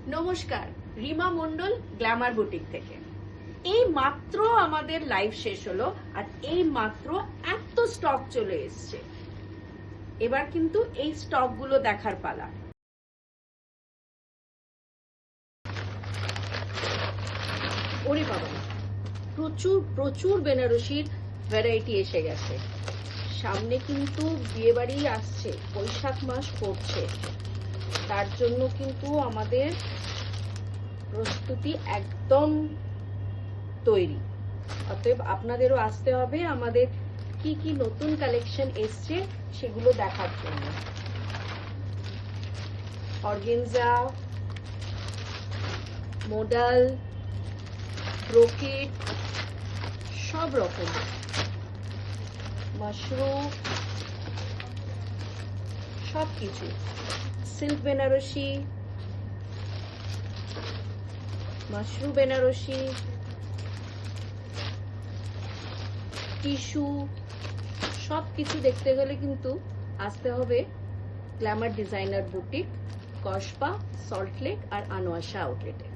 নমস্কার, Rima Mondal Glamour boutique থেকে। এই মাত্র আমাদের লাইভ শেষ হলো আর এই মাত্র এত স্টক চলে এসছে। এবার কিন্তু এই স্টক গুলো দেখার পালা। ওরে বাবা, প্রচুর প্রচুর বেনারসির ভ্যারাইটি এসে গেছে। সামনে কিন্তু বিয়ে বাড়ি আসছে, বৈশাখ মাস পড়ছে, তার জন্য কিন্তু আমাদের প্রস্তুতি একদম তৈরি। অতএব আপনাদেরও আসতে হবে আমাদের কি কি নতুন কালেকশন এসছে সেগুলো দেখার জন্য। অর্গেনজা, মোডাল, ব্রোকেট, সব রকম, মাশরুম, সবকিছু, silk Benarasi, mushroom Benarasi, tissue, সবকিছু দেখতে গেলে কিন্তু আসতে হবে glamour designer boutique, Kasba, Salt Lake আর আনোয়াশা আউটলেটে।